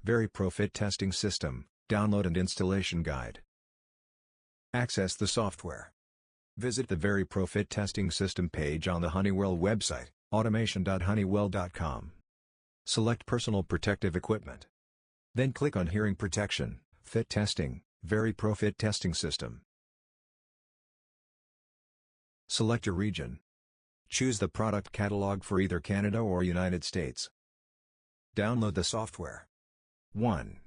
VeriPRO Fit Testing System, Download and Installation Guide. Access the software. Visit the VeriPRO Fit Testing System page on the Honeywell website, automation.honeywell.com. Select Personal Protective Equipment. Then click on Hearing Protection, Fit Testing, VeriPRO Fit Testing System. Select your region. Choose the product catalog for either Canada or United States. Download the software. 1.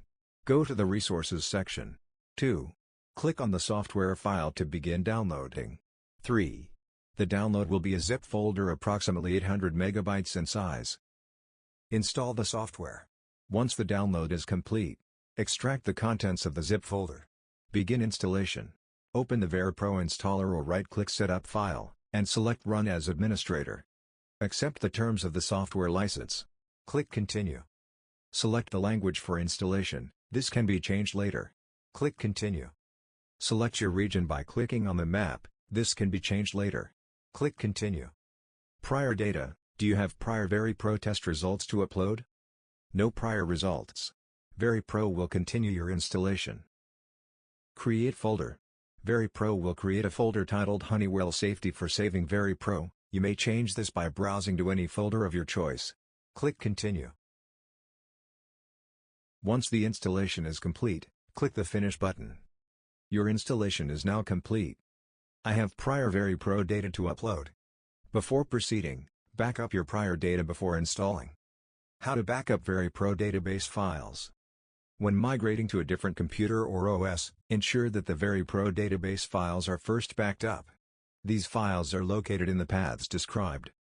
Go to the Resources section. 2. Click on the software file to begin downloading. 3. The download will be a zip folder approximately 800 megabytes in size. Install the software. Once the download is complete, extract the contents of the zip folder. Begin installation. Open the VeriPRO installer or right-click Setup File, and select Run as Administrator. Accept the terms of the software license. Click Continue. Select the language for installation, this can be changed later. Click Continue. Select your region by clicking on the map, this can be changed later. Click Continue. Prior data, do you have prior VeriPRO test results to upload? No prior results. VeriPRO will continue your installation. Create folder. VeriPRO will create a folder titled Honeywell Safety for saving VeriPRO. You may change this by browsing to any folder of your choice. Click Continue. Once the installation is complete, click the Finish button. Your installation is now complete. I have prior VeriPRO data to upload. Before proceeding, back up your prior data before installing. How to back up VeriPRO database files. When migrating to a different computer or OS, ensure that the VeriPRO database files are first backed up. These files are located in the paths described.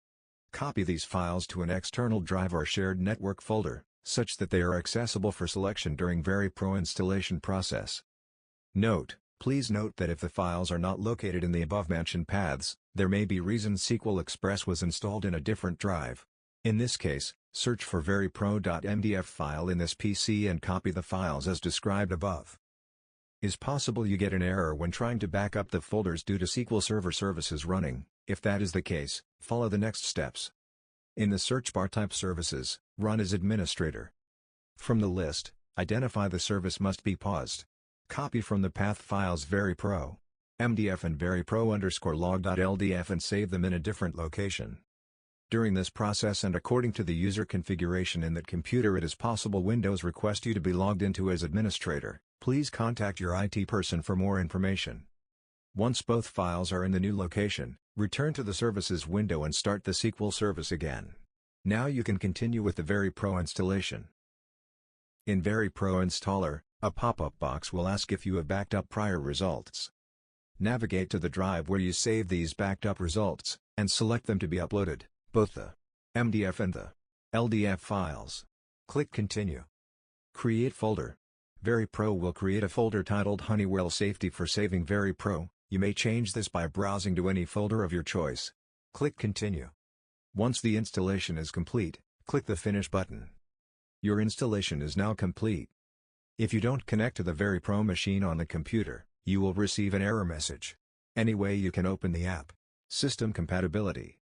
Copy these files to an external drive or shared network folder, such that they are accessible for selection during VeriPRO installation process. Please note that if the files are not located in the above-mentioned paths, there may be reasons SQL Express was installed in a different drive. In this case, search for veripro.mdf file in this PC and copy the files as described above. It's possible you get an error when trying to back up the folders due to SQL Server services running. If that is the case, follow the next steps. In the search bar, type Services, Run as Administrator. From the list, identify the service must be paused. Copy from the path files VeriPRO, MDF and veripro_log.ldf and save them in a different location. During this process and according to the user configuration in that computer, it is possible Windows request you to be logged into as administrator. Please contact your IT person for more information. Once both files are in the new location, return to the Services window and start the SQL service again. Now you can continue with the VeriPRO installation. In VeriPRO Installer, a pop-up box will ask if you have backed up prior results. Navigate to the drive where you save these backed up results, and select them to be uploaded, both the MDF and the LDF files. Click Continue. Create folder. VeriPRO will create a folder titled Honeywell Safety for saving VeriPRO. You may change this by browsing to any folder of your choice. Click Continue. Once the installation is complete, click the Finish button. Your installation is now complete. If you don't connect to the VeriPRO machine on the computer, you will receive an error message. Anyway, you can open the app. System compatibility.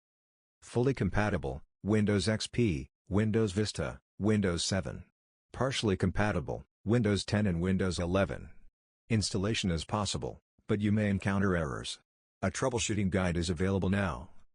Fully compatible, Windows XP, Windows Vista, Windows 7. Partially compatible, Windows 10 and Windows 11. Installation is possible, but you may encounter errors. A troubleshooting guide is available now.